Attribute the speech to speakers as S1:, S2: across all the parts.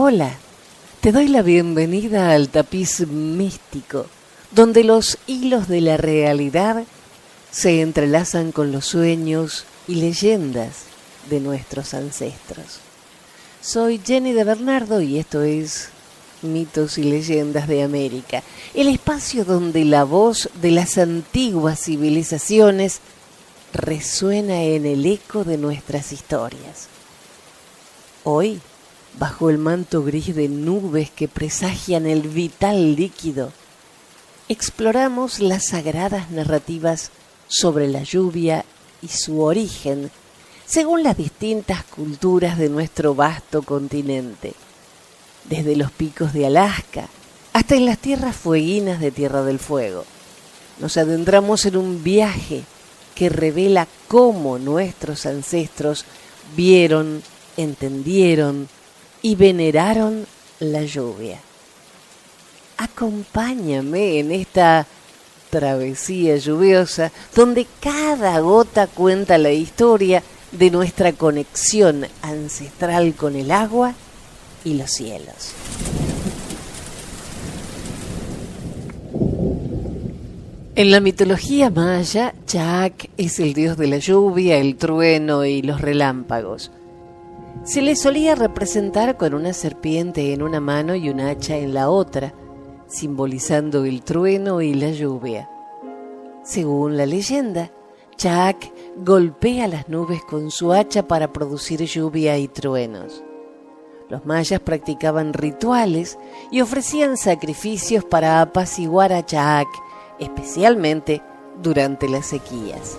S1: Hola, te doy la bienvenida al tapiz místico, donde los hilos de la realidad se entrelazan con los sueños y leyendas de nuestros ancestros. Soy Jenny de Bernardo y esto es Mitos y Leyendas de América, el espacio donde la voz de las antiguas civilizaciones resuena en el eco de nuestras historias. Hoy, bajo el manto gris de nubes que presagian el vital líquido, exploramos las sagradas narrativas sobre la lluvia y su origen, según las distintas culturas de nuestro vasto continente, desde los picos de Alaska hasta en las tierras fueguinas de Tierra del Fuego. Nos adentramos en un viaje que revela cómo nuestros ancestros vieron, entendieron y veneraron la lluvia. Acompáñame en esta travesía lluviosa donde cada gota cuenta la historia de nuestra conexión ancestral con el agua y los cielos. En la mitología maya, Chaac es el dios de la lluvia, el trueno y los relámpagos. Se le solía representar con una serpiente en una mano y un hacha en la otra, simbolizando el trueno y la lluvia. Según la leyenda, Chaac golpea las nubes con su hacha para producir lluvia y truenos. Los mayas practicaban rituales y ofrecían sacrificios para apaciguar a Chaac, especialmente durante las sequías.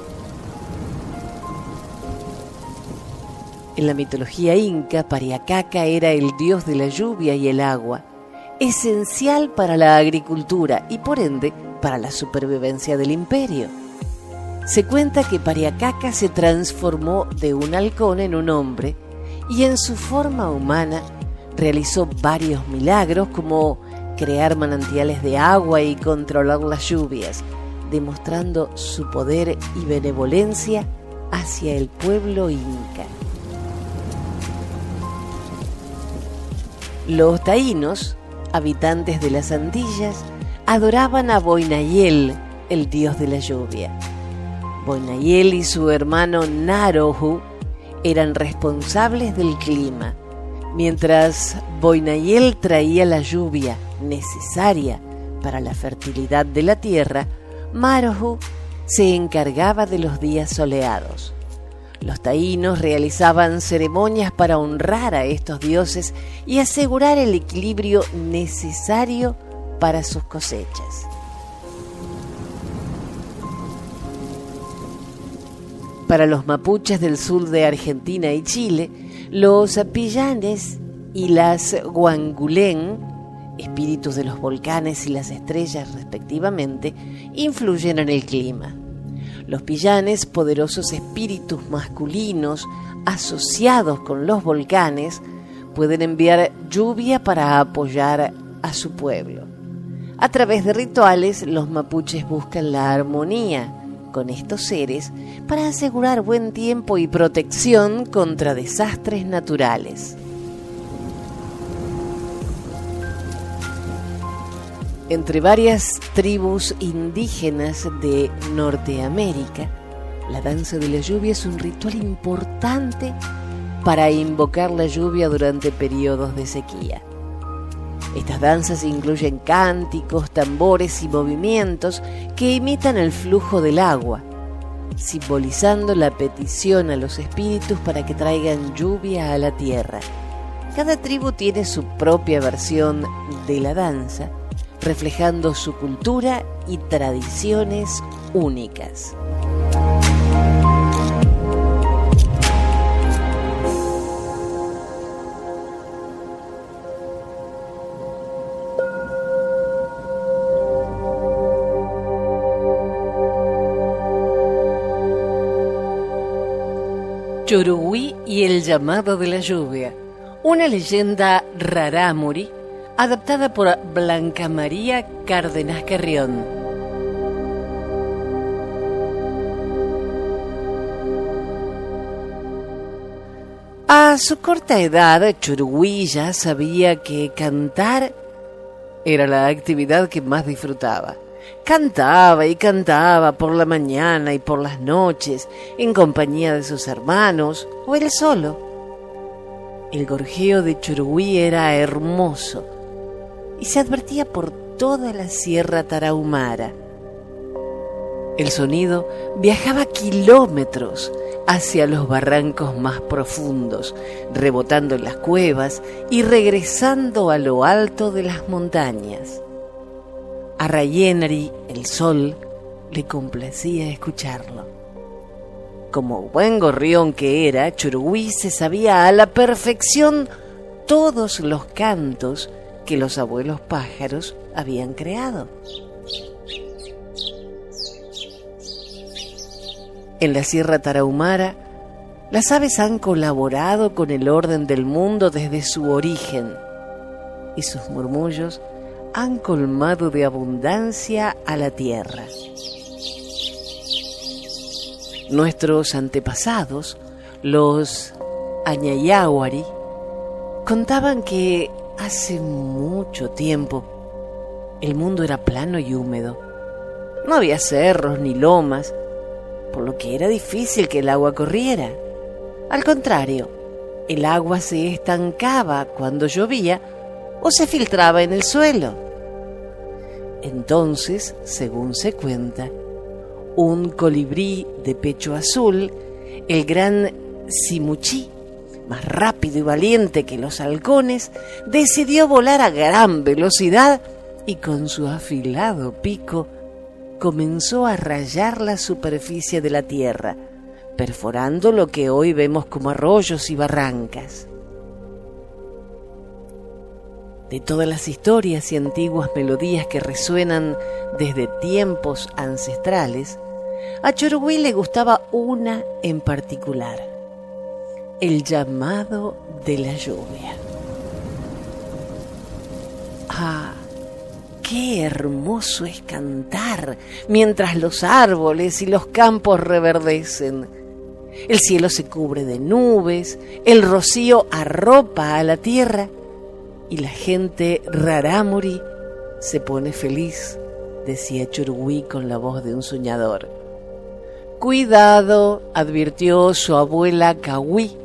S1: En la mitología inca, Pariacaca era el dios de la lluvia y el agua, esencial para la agricultura y por ende para la supervivencia del imperio. Se cuenta que Pariacaca se transformó de un halcón en un hombre y en su forma humana realizó varios milagros como crear manantiales de agua y controlar las lluvias, demostrando su poder y benevolencia hacia el pueblo inca. Los taínos, habitantes de las Antillas, adoraban a Boinayel, el dios de la lluvia. Boinayel y su hermano Narohu eran responsables del clima, mientras Boinayel traía la lluvia necesaria para la fertilidad de la tierra. Marohu se encargaba de los días soleados. Los taínos realizaban ceremonias para honrar a estos dioses y asegurar el equilibrio necesario para sus cosechas. Para los mapuches del sur de Argentina y Chile, los pillanes y las guangulén, espíritus de los volcanes y las estrellas respectivamente, influyen en el clima. Los pillanes, poderosos espíritus masculinos asociados con los volcanes, pueden enviar lluvia para apoyar a su pueblo. A través de rituales, los mapuches buscan la armonía con estos seres para asegurar buen tiempo y protección contra desastres naturales. Entre varias tribus indígenas de Norteamérica, la danza de la lluvia es un ritual importante para invocar la lluvia durante periodos de sequía. Estas danzas incluyen cánticos, tambores y movimientos que imitan el flujo del agua, simbolizando la petición a los espíritus para que traigan lluvia a la tierra. Cada tribu tiene su propia versión de la danza, reflejando su cultura y tradiciones únicas. Churuguí y el llamado de la lluvia, una leyenda rarámuri adaptada por Blanca María Cárdenas Carrión. A su corta edad, Churugüí ya sabía que cantar era la actividad que más disfrutaba. Cantaba y cantaba por la mañana y por las noches, en compañía de sus hermanos o él solo. El gorjeo de Churugüí era hermoso y se advertía por toda la Sierra Tarahumara. El sonido viajaba kilómetros hacia los barrancos más profundos, rebotando en las cuevas y regresando a lo alto de las montañas. A Rayenari, el sol, le complacía escucharlo. Como buen gorrión que era, Churugüí se sabía a la perfección todos los cantos que los abuelos pájaros habían creado. En la Sierra Tarahumara, las aves han colaborado con el orden del mundo desde su origen, y sus murmullos han colmado de abundancia a la tierra. Nuestros antepasados, los Añayáhuari, contaban que hace mucho tiempo el mundo era plano y húmedo. No había cerros ni lomas, por lo que era difícil que el agua corriera. Al contrario, el agua se estancaba cuando llovía o se filtraba en el suelo. Entonces, según se cuenta, un colibrí de pecho azul, el gran Simuchí, más rápido y valiente que los halcones, decidió volar a gran velocidad y con su afilado pico comenzó a rayar la superficie de la tierra, perforando lo que hoy vemos como arroyos y barrancas. De todas las historias y antiguas melodías que resuenan desde tiempos ancestrales, a Churugüí le gustaba una en particular: el llamado de la lluvia. ¡Ah! ¡Qué hermoso es cantar mientras los árboles y los campos reverdecen! El cielo se cubre de nubes, el rocío arropa a la tierra y la gente rarámuri se pone feliz, decía Churugüí con la voz de un soñador. «Cuidado», advirtió su abuela Cagüí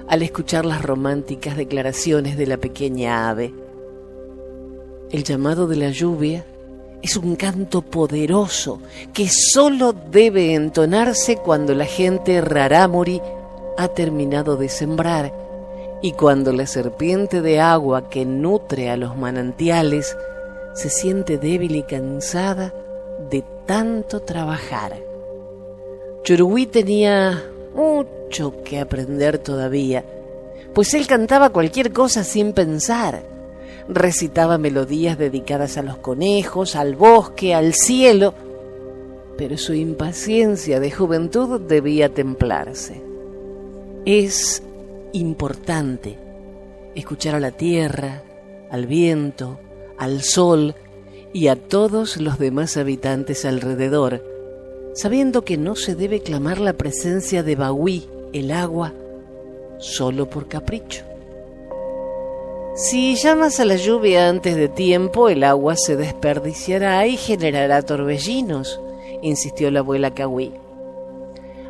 S1: al escuchar las románticas declaraciones de la pequeña ave. El llamado de la lluvia es un canto poderoso que solo debe entonarse cuando la gente rarámuri ha terminado de sembrar y cuando la serpiente de agua que nutre a los manantiales se siente débil y cansada de tanto trabajar. Churugüí tenía mucho que aprender todavía, pues él cantaba cualquier cosa sin pensar. Recitaba melodías dedicadas a los conejos, al bosque, al cielo, pero su impaciencia de juventud debía templarse. Es importante escuchar a la tierra, al viento, al sol y a todos los demás habitantes alrededor, sabiendo que no se debe clamar la presencia de Bagüí, el agua, solo por capricho. Si llamas a la lluvia antes de tiempo, el agua se desperdiciará y generará torbellinos, insistió la abuela Cagüí.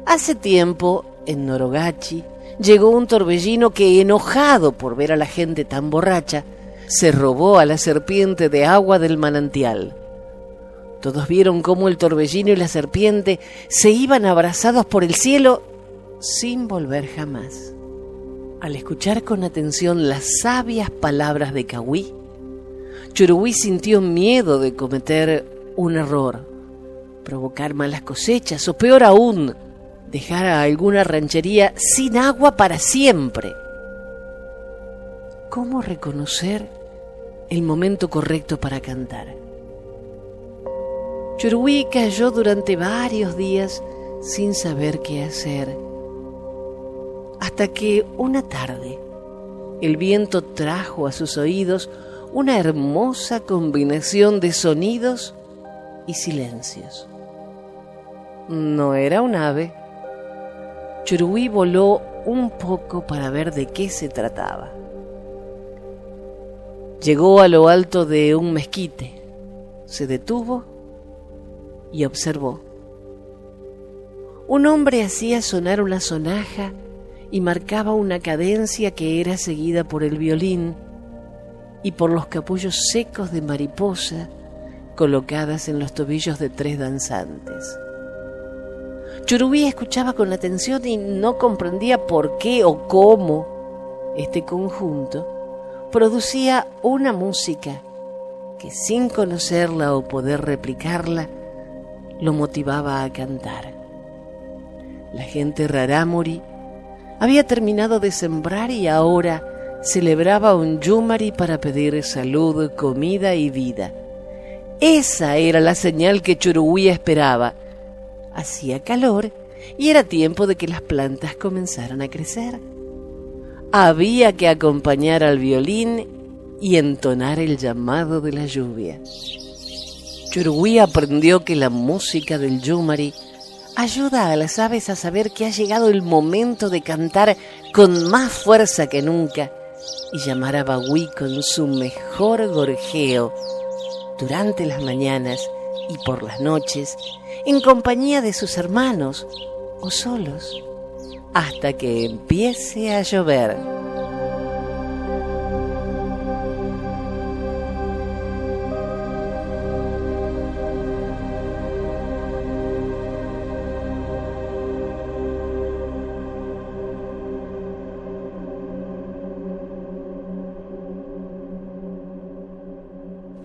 S1: Hace tiempo, en Norogachi, llegó un torbellino que, enojado por ver a la gente tan borracha, se robó a la serpiente de agua del manantial. Todos vieron cómo el torbellino y la serpiente se iban abrazados por el cielo sin volver jamás. Al escuchar con atención las sabias palabras de Cagüí, Churugüí sintió miedo de cometer un error, provocar malas cosechas o, peor aún, dejar a alguna ranchería sin agua para siempre. ¿Cómo reconocer el momento correcto para cantar? Churugüí cayó durante varios días sin saber qué hacer, hasta que una tarde el viento trajo a sus oídos una hermosa combinación de sonidos y silencios. No era un ave. Churugüí voló un poco para ver de qué se trataba. Llegó a lo alto de un mezquite, se detuvo y observó. Un hombre hacía sonar una sonaja y marcaba una cadencia que era seguida por el violín y por los capullos secos de mariposa colocadas en los tobillos de 3 danzantes. Churubí escuchaba con atención y no comprendía por qué o cómo este conjunto producía una música que, sin conocerla o poder replicarla, lo motivaba a cantar. La gente rarámuri había terminado de sembrar y ahora celebraba un yumari para pedir salud, comida y vida. Esa era la señal que Churubí esperaba. Hacía calor y era tiempo de que las plantas comenzaran a crecer. Había que acompañar al violín y entonar el llamado de la lluvia. Churubí aprendió que la música del yumari ayuda a las aves a saber que ha llegado el momento de cantar con más fuerza que nunca y llamar a Bagüí con su mejor gorjeo durante las mañanas y por las noches, en compañía de sus hermanos o solos, hasta que empiece a llover.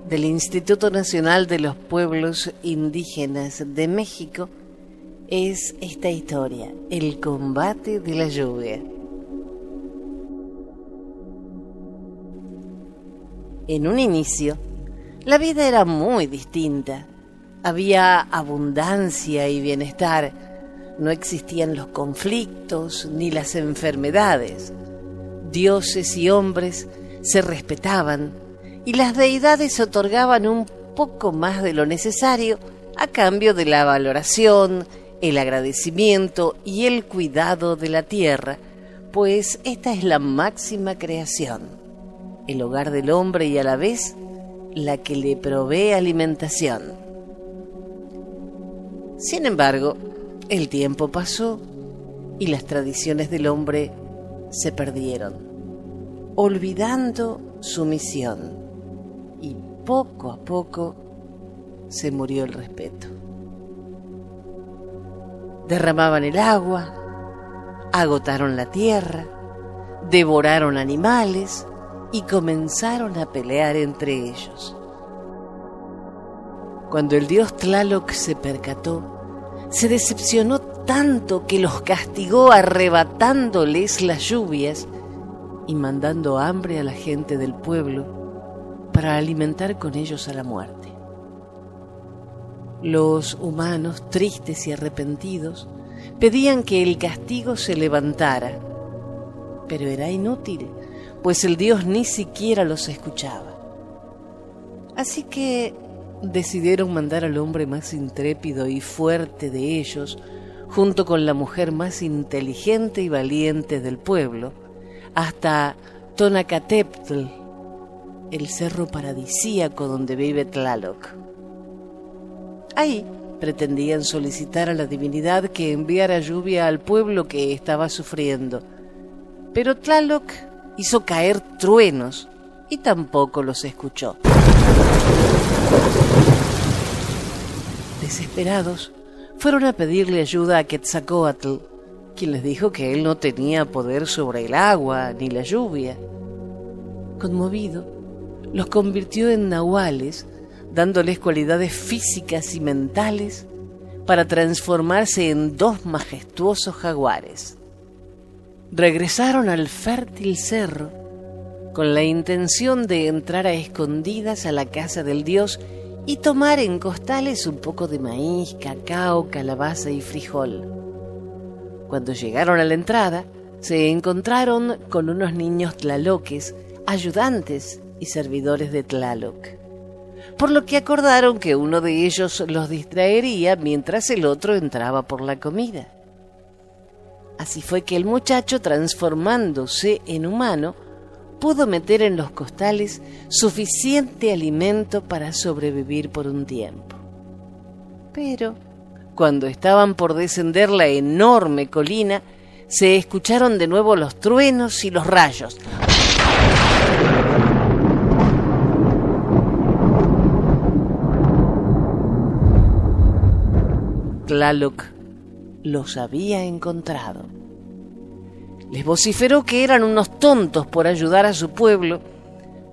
S1: Del Instituto Nacional de los Pueblos Indígenas de México es esta historia, El combate de la lluvia. En un inicio, la vida era muy distinta. Había abundancia y bienestar. No existían los conflictos ni las enfermedades. Dioses y hombres se respetaban y las deidades otorgaban un poco más de lo necesario a cambio de la valoración, el agradecimiento y el cuidado de la tierra, pues esta es la máxima creación, el hogar del hombre y a la vez la que le provee alimentación. Sin embargo, el tiempo pasó y las tradiciones del hombre se perdieron, olvidando su misión. Y poco a poco se murió el respeto. Derramaban el agua, agotaron la tierra, devoraron animales y comenzaron a pelear entre ellos. Cuando el dios Tlaloc se percató, se decepcionó tanto que los castigó arrebatándoles las lluvias y mandando hambre a la gente del pueblo para alimentar con ellos a la muerte. Los humanos, tristes y arrepentidos, pedían que el castigo se levantara, pero era inútil, pues el Dios ni siquiera los escuchaba. Así que decidieron mandar al hombre más intrépido y fuerte de ellos, junto con la mujer más inteligente y valiente del pueblo, hasta Tonacatepetl, el cerro paradisíaco donde vive Tlaloc. Ahí pretendían solicitar a la divinidad que enviara lluvia al pueblo que estaba sufriendo, pero Tlaloc hizo caer truenos y tampoco los escuchó. Desesperados, fueron a pedirle ayuda a Quetzalcóatl, quien les dijo que él no tenía poder sobre el agua ni la lluvia. Conmovido, los convirtió en nahuales, dándoles cualidades físicas y mentales para transformarse en 2 majestuosos jaguares. Regresaron al fértil cerro con la intención de entrar a escondidas a la casa del dios y tomar en costales un poco de maíz, cacao, calabaza y frijol. Cuando llegaron a la entrada, se encontraron con unos niños tlaloques, ayudantes y servidores de Tlaloc, por lo que acordaron que uno de ellos los distraería mientras el otro entraba por la comida. Así fue que el muchacho, transformándose en humano, pudo meter en los costales suficiente alimento para sobrevivir por un tiempo. Pero, cuando estaban por descender la enorme colina, se escucharon de nuevo los truenos y los rayos. Tlaloc los había encontrado. Les vociferó que eran unos tontos por ayudar a su pueblo,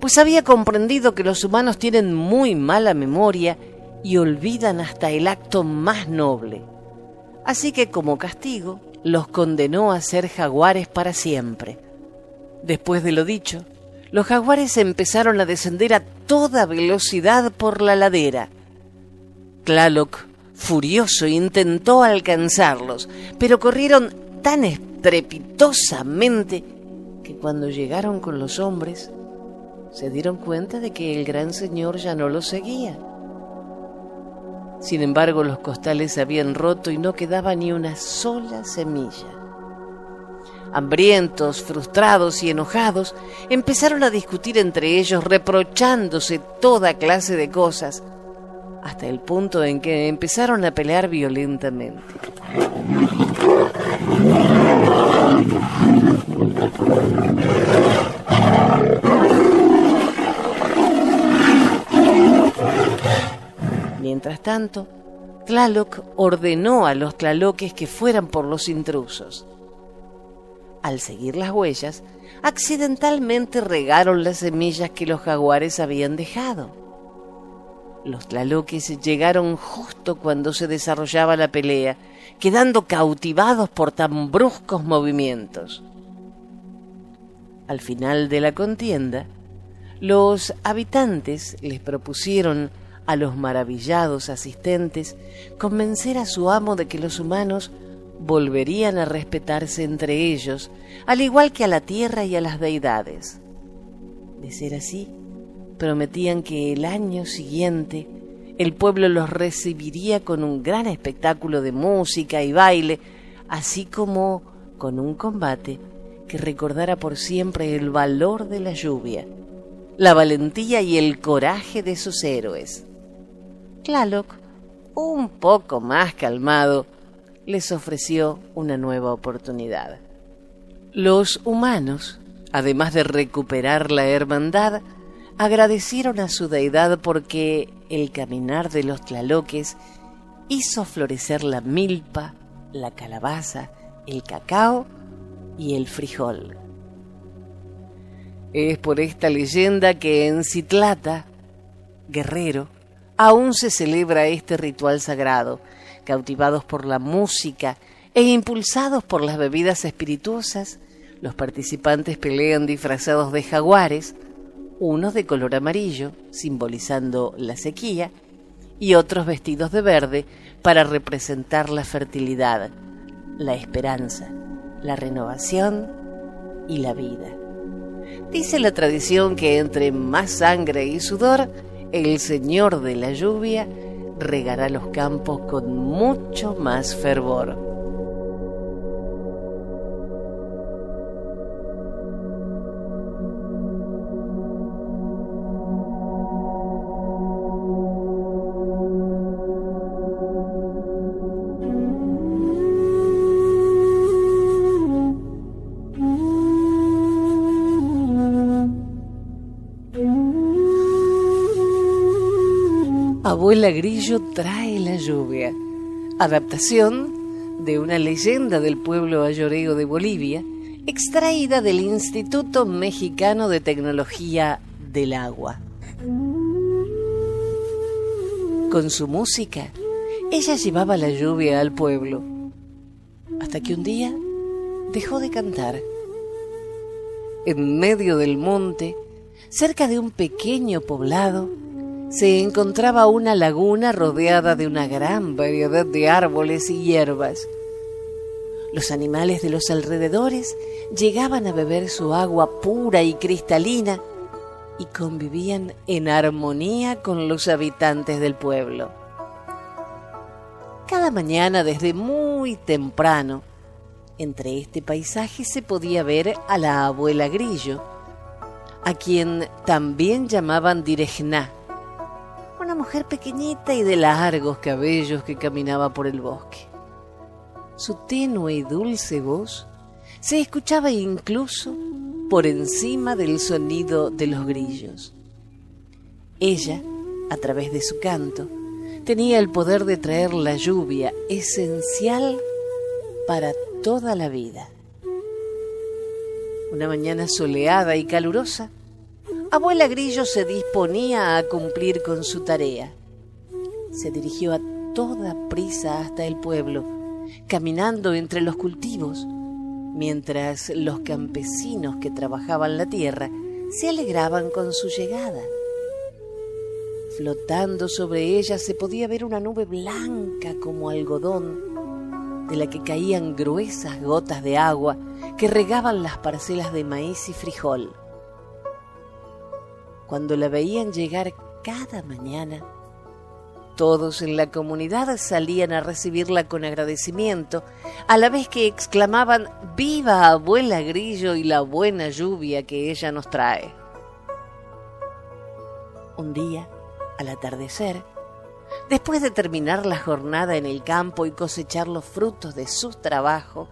S1: pues había comprendido que los humanos tienen muy mala memoria y olvidan hasta el acto más noble. Así que como castigo, los condenó a ser jaguares para siempre. Después de lo dicho, los jaguares empezaron a descender a toda velocidad por la ladera. Tlaloc, furioso, intentó alcanzarlos, pero corrieron tan estrepitosamente que cuando llegaron con los hombres, se dieron cuenta de que el gran señor ya no los seguía. Sin embargo, los costales se habían roto y no quedaba ni una sola semilla. Hambrientos, frustrados y enojados, empezaron a discutir entre ellos, reprochándose toda clase de cosas, hasta el punto en que empezaron a pelear violentamente. Mientras tanto, Tlaloc ordenó a los tlaloques que fueran por los intrusos. Al seguir las huellas, accidentalmente regaron las semillas que los jaguares habían dejado. Los tlaloques llegaron justo cuando se desarrollaba la pelea, quedando cautivados por tan bruscos movimientos. Al final de la contienda, los habitantes les propusieron a los maravillados asistentes convencer a su amo de que los humanos volverían a respetarse entre ellos, al igual que a la tierra y a las deidades. De ser así, prometían que el año siguiente el pueblo los recibiría con un gran espectáculo de música y baile, así como con un combate que recordara por siempre el valor de la lluvia, la valentía y el coraje de sus héroes. Tlaloc, un poco más calmado, les ofreció una nueva oportunidad. Los humanos, además de recuperar la hermandad, agradecieron a su deidad porque el caminar de los tlaloques hizo florecer la milpa, la calabaza, el cacao y el frijol. Es por esta leyenda que en Citlata, Guerrero, aún se celebra este ritual sagrado. Cautivados por la música e impulsados por las bebidas espirituosas, los participantes pelean disfrazados de jaguares, unos de color amarillo, simbolizando la sequía, y otros vestidos de verde para representar la fertilidad, la esperanza, la renovación y la vida. Dice la tradición que entre más sangre y sudor, el Señor de la lluvia regará los campos con mucho más fervor. Abuela Grillo trae la lluvia, adaptación de una leyenda del pueblo ayoreo de Bolivia, extraída del Instituto Mexicano de Tecnología del Agua. Con su música, ella llevaba la lluvia al pueblo, hasta que un día dejó de cantar. En medio del monte, cerca de un pequeño poblado, se encontraba una laguna rodeada de una gran variedad de árboles y hierbas. Los animales de los alrededores llegaban a beber su agua pura y cristalina y convivían en armonía con los habitantes del pueblo. Cada mañana, desde muy temprano, Entre este paisaje se podía ver a la abuela Grillo, a quien también llamaban Direjná, una mujer pequeñita y de largos cabellos que caminaba por el bosque. Su tenue y dulce voz se escuchaba incluso por encima del sonido de los grillos. Ella, a través de su canto, tenía el poder de traer la lluvia esencial para toda la vida. Una mañana soleada y calurosa, abuela Grillo se disponía a cumplir con su tarea. Se dirigió a toda prisa hasta el pueblo, caminando entre los cultivos, mientras los campesinos que trabajaban la tierra se alegraban con su llegada. Flotando sobre ella se podía ver una nube blanca como algodón, de la que caían gruesas gotas de agua que regaban las parcelas de maíz y frijol. Cuando la veían llegar cada mañana, todos en la comunidad salían a recibirla con agradecimiento, a la vez que exclamaban «¡Viva abuela Grillo y la buena lluvia que ella nos trae!». Un día, al atardecer, después de terminar la jornada en el campo y cosechar los frutos de su trabajo,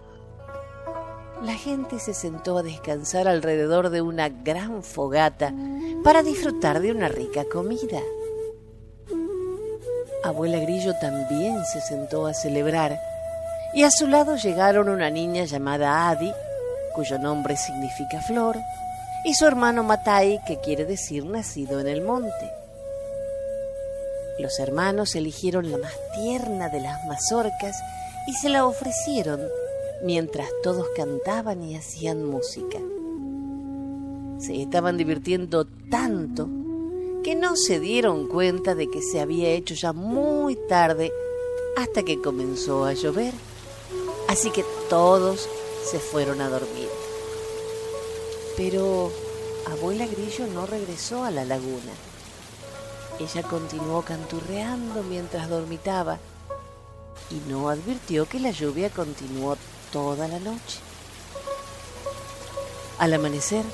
S1: la gente se sentó a descansar alrededor de una gran fogata para disfrutar de una rica comida. Abuela Grillo también se sentó a celebrar, y a su lado llegaron una niña llamada Adi, cuyo nombre significa flor, y su hermano Matai, que quiere decir nacido en el monte. Los hermanos eligieron la más tierna de las mazorcas y se la ofrecieron mientras todos cantaban y hacían música. Se estaban divirtiendo tanto que no se dieron cuenta de que se había hecho ya muy tarde hasta que comenzó a llover. Así que todos se fueron a dormir. Pero abuela Grillo no regresó a la laguna. Ella continuó canturreando mientras dormitaba y no advirtió que la lluvia continuó toda la noche. Al amanecer,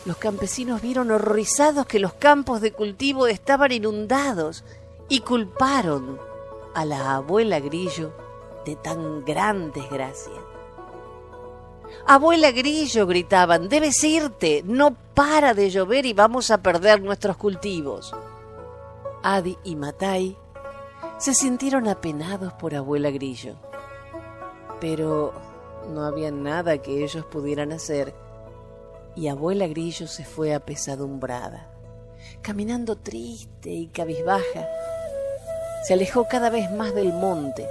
S1: los campesinos vieron horrorizados que los campos de cultivo estaban inundados y culparon a la abuela Grillo de tan gran desgracia. «Abuela Grillo», gritaban, «debes irte, no para de llover y vamos a perder nuestros cultivos». Adi y Matai se sintieron apenados por abuela Grillo, pero no había nada que ellos pudieran hacer, y abuela Grillo se fue apesadumbrada. Caminando triste y cabizbaja, se alejó cada vez más del monte,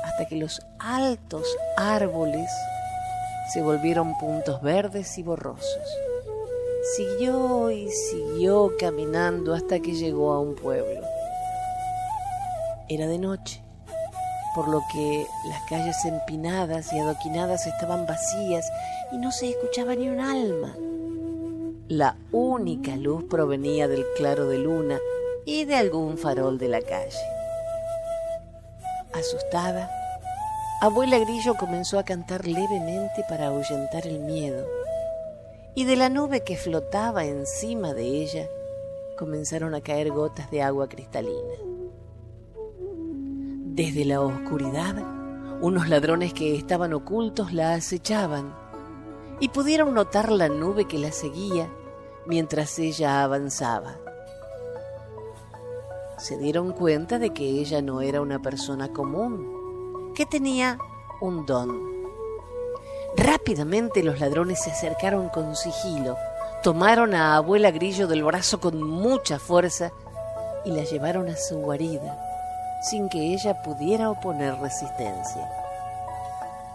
S1: hasta que los altos árboles se volvieron puntos verdes y borrosos. Siguió y siguió caminando hasta que llegó a un pueblo. Era de noche, por lo que las calles empinadas y adoquinadas estaban vacías y no se escuchaba ni un alma. La única luz provenía del claro de luna y de algún farol de la calle. Asustada, abuela Grillo comenzó a cantar levemente para ahuyentar el miedo, y de la nube que flotaba encima de ella comenzaron a caer gotas de agua cristalina. Desde la oscuridad, unos ladrones que estaban ocultos la acechaban y pudieron notar la nube que la seguía mientras ella avanzaba. Se dieron cuenta de que ella no era una persona común, que tenía un don. Rápidamente los ladrones se acercaron con sigilo, tomaron a abuela Grillo del brazo con mucha fuerza y la llevaron a su guarida, sin que ella pudiera oponer resistencia.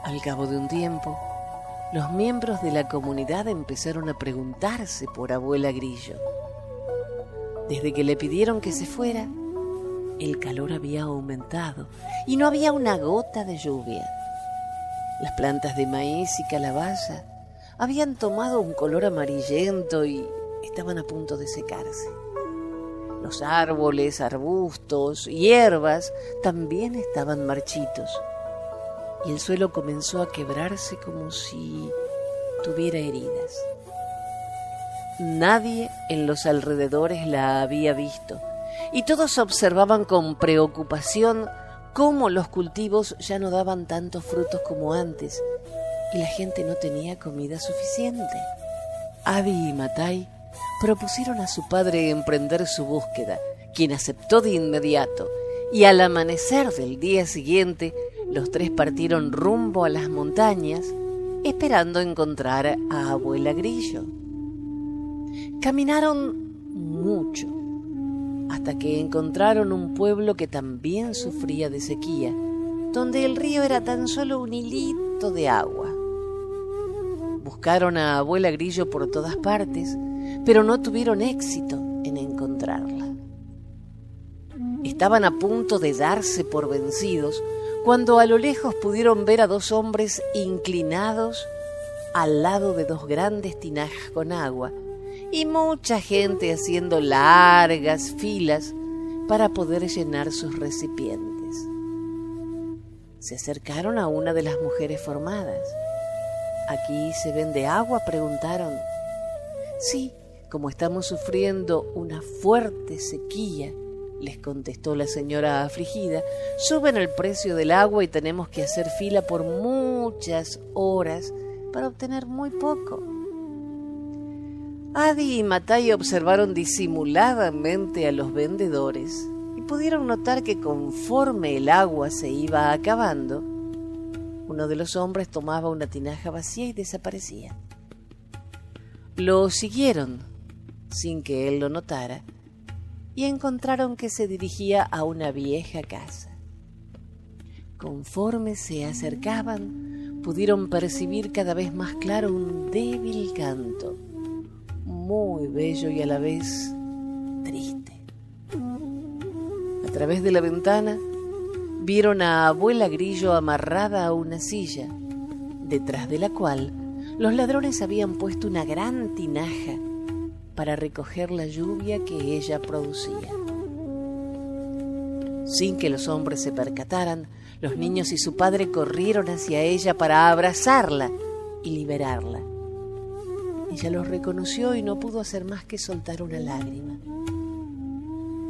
S1: Al cabo de un tiempo, los miembros de la comunidad empezaron a preguntarse por abuela Grillo. Desde que le pidieron que se fuera, el calor había aumentado y no había una gota de lluvia. Las plantas de maíz y calabaza habían tomado un color amarillento y estaban a punto de secarse. Los árboles, arbustos, hierbas también estaban marchitos. y el suelo comenzó a quebrarse como si tuviera heridas. Nadie en los alrededores la había visto y todos observaban con preocupación cómo los cultivos ya no daban tantos frutos como antes y la gente no tenía comida suficiente. Adi y Matai propusieron a su padre emprender su búsqueda, quien aceptó de inmediato, y al amanecer del día siguiente los tres partieron rumbo a las montañas, esperando encontrar a Abuela Grillo. Caminaron mucho, hasta que encontraron un pueblo que también sufría de sequía, donde el río era tan solo un hilito de agua. Buscaron a Abuela Grillo por todas partes, pero no tuvieron éxito en encontrarla. Estaban a punto de darse por vencidos cuando a lo lejos pudieron ver a dos hombres inclinados al lado de dos grandes tinajas con agua y mucha gente haciendo largas filas para poder llenar sus recipientes. Se acercaron a una de las mujeres formadas. ¿Aquí se vende agua?, preguntaron. Sí, como estamos sufriendo una fuerte sequía, les contestó la señora afligida, suben el precio del agua y tenemos que hacer fila por muchas horas para obtener muy poco. Adi y Matai observaron disimuladamente a los vendedores y pudieron notar que conforme el agua se iba acabando, uno de los hombres tomaba una tinaja vacía y desaparecía. Lo siguieron sin que él lo notara y encontraron que se dirigía a una vieja casa. Conforme se acercaban, pudieron percibir cada vez más claro un débil canto, muy bello y a la vez triste. A través de la ventana vieron a Abuela Grillo amarrada a una silla, detrás de la cual los ladrones habían puesto una gran tinaja para recoger la lluvia que ella producía. Sin que los hombres se percataran, los niños y su padre corrieron hacia ella para abrazarla y liberarla. Ella los reconoció y no pudo hacer más que soltar una lágrima.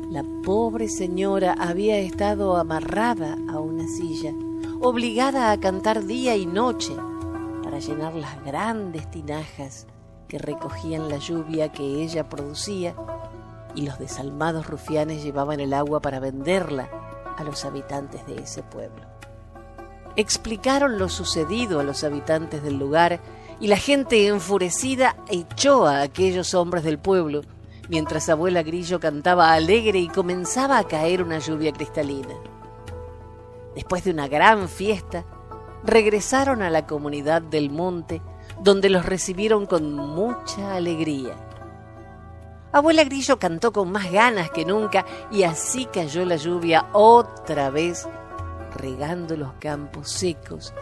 S1: La pobre señora había estado amarrada a una silla, obligada a cantar día y noche para llenar las grandes tinajas que recogían la lluvia que ella producía, y los desalmados rufianes llevaban el agua para venderla a los habitantes de ese pueblo. Explicaron lo sucedido a los habitantes del lugar y la gente enfurecida echó a aquellos hombres del pueblo, mientras Abuela Grillo cantaba alegre y comenzaba a caer una lluvia cristalina. Después de una gran fiesta, regresaron a la comunidad del monte, donde los recibieron con mucha alegría. Abuela Grillo cantó con más ganas que nunca y así cayó la lluvia otra vez, regando los campos secos,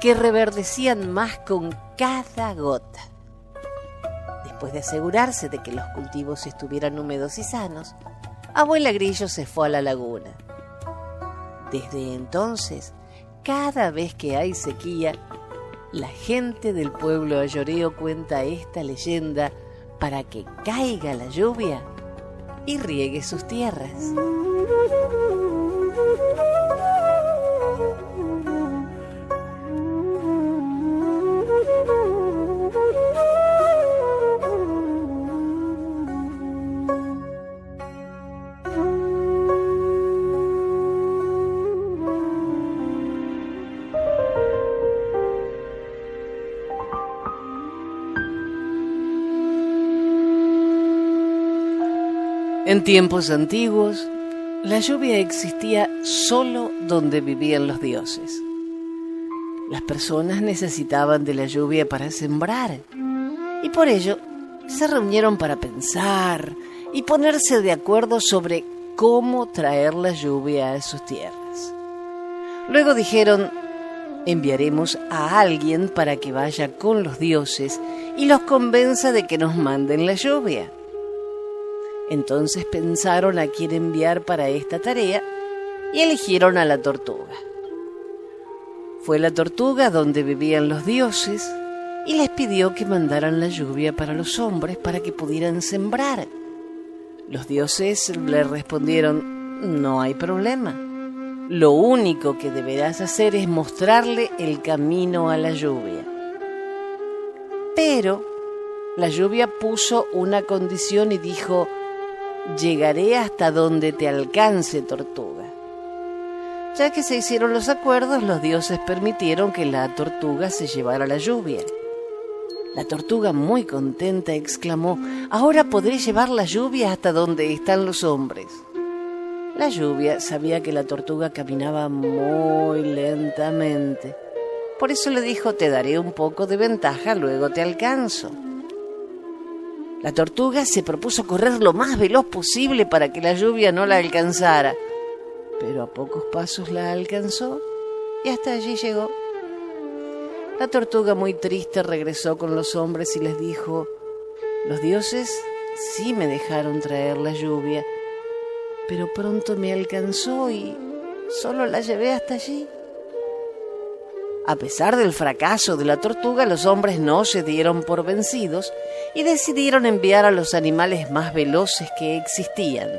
S1: que reverdecían más con cada gota. Después de asegurarse de que los cultivos estuvieran húmedos y sanos, Abuela Grillo se fue a la laguna. Desde entonces, cada vez que hay sequía, la gente del pueblo Ayoreo cuenta esta leyenda para que caiga la lluvia y riegue sus tierras. En tiempos antiguos, la lluvia existía solo donde vivían los dioses. Las personas necesitaban de la lluvia para sembrar, y por ello se reunieron para pensar y ponerse de acuerdo sobre cómo traer la lluvia a sus tierras. Luego dijeron: enviaremos a alguien para que vaya con los dioses y los convenza de que nos manden la lluvia. Entonces pensaron a quién enviar para esta tarea y eligieron a la tortuga. Fue la tortuga donde vivían los dioses y les pidió que mandaran la lluvia para los hombres para que pudieran sembrar. Los dioses le respondieron: no hay problema. Lo único que deberás hacer es mostrarle el camino a la lluvia. Pero la lluvia puso una condición y dijo: llegaré hasta donde te alcance, tortuga. Ya que se hicieron los acuerdos, los dioses permitieron que la tortuga se llevara la lluvia. La tortuga, muy contenta, exclamó: ahora podré llevar la lluvia hasta donde están los hombres. La lluvia sabía que la tortuga caminaba muy lentamente. Por eso le dijo: te daré un poco de ventaja, luego te alcanzo. La tortuga se propuso correr lo más veloz posible para que la lluvia no la alcanzara, pero a pocos pasos la alcanzó y hasta allí llegó. La tortuga, muy triste, regresó con los hombres y les dijo: los dioses sí me dejaron traer la lluvia, pero pronto me alcanzó y solo la llevé hasta allí. A pesar del fracaso de la tortuga, los hombres no se dieron por vencidos y decidieron enviar a los animales más veloces que existían.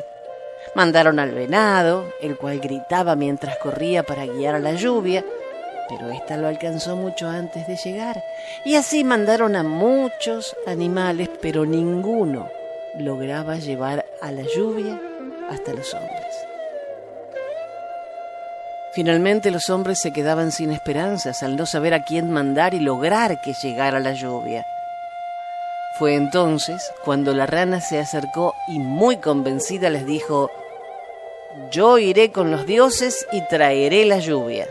S1: Mandaron al venado, el cual gritaba mientras corría para guiar a la lluvia, pero ésta lo alcanzó mucho antes de llegar. Y así mandaron a muchos animales, pero ninguno lograba llevar a la lluvia hasta los hombres. Finalmente los hombres se quedaban sin esperanzas al no saber a quién mandar y lograr que llegara la lluvia. Fue entonces cuando la rana se acercó y, muy convencida, les dijo: yo iré con los dioses y traeré la lluvia.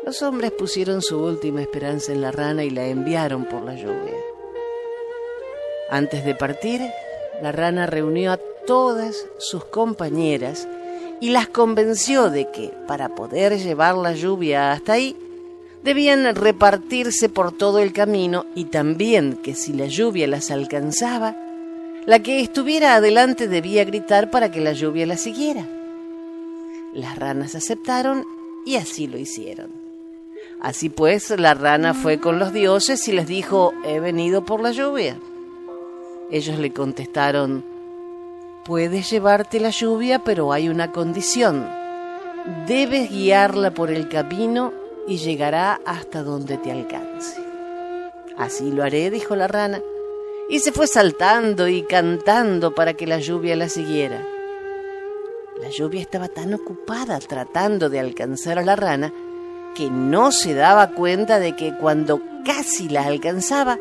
S1: Los hombres pusieron su última esperanza en la rana y la enviaron por la lluvia. Antes de partir, la rana reunió a todas sus compañeras y las convenció de que, para poder llevar la lluvia hasta ahí, debían repartirse por todo el camino, y también que si la lluvia las alcanzaba, la que estuviera adelante debía gritar para que la lluvia la siguiera. Las ranas aceptaron y así lo hicieron. Así pues, la rana fue con los dioses y les dijo: he venido por la lluvia. Ellos le contestaron: puedes llevarte la lluvia, pero hay una condición. Debes guiarla por el camino y llegará hasta donde te alcance. Así lo haré, dijo la rana, y se fue saltando y cantando para que la lluvia la siguiera. La lluvia estaba tan ocupada tratando de alcanzar a la rana que no se daba cuenta de que cuando casi la alcanzaba,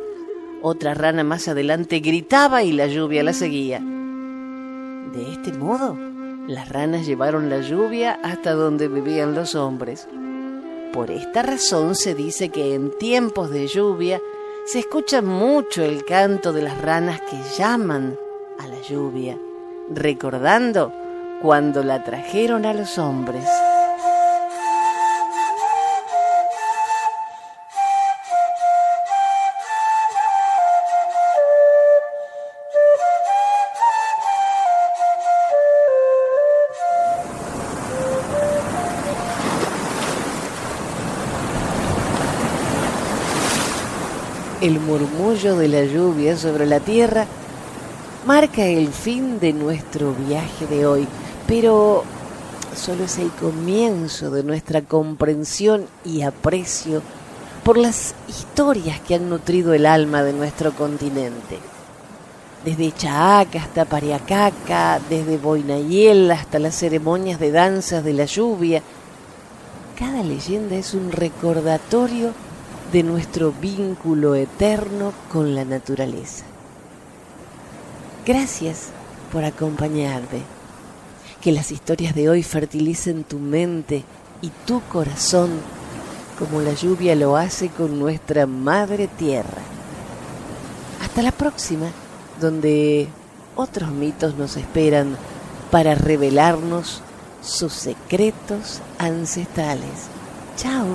S1: otra rana más adelante gritaba y la lluvia la seguía. De este modo, las ranas llevaron la lluvia hasta donde vivían los hombres. Por esta razón se dice que en tiempos de lluvia se escucha mucho el canto de las ranas que llaman a la lluvia, recordando cuando la trajeron a los hombres. El murmullo de la lluvia sobre la tierra marca el fin de nuestro viaje de hoy, pero solo es el comienzo de nuestra comprensión y aprecio por las historias que han nutrido el alma de nuestro continente. Desde Chaaca hasta Pariacaca, desde Boinayel hasta las ceremonias de danzas de la lluvia, cada leyenda es un recordatorio de nuestro vínculo eterno con la naturaleza. Gracias por acompañarme. Que las historias de hoy fertilicen tu mente y tu corazón como la lluvia lo hace con nuestra madre tierra. Hasta la próxima, donde otros mitos nos esperan para revelarnos sus secretos ancestrales. ¡Chao!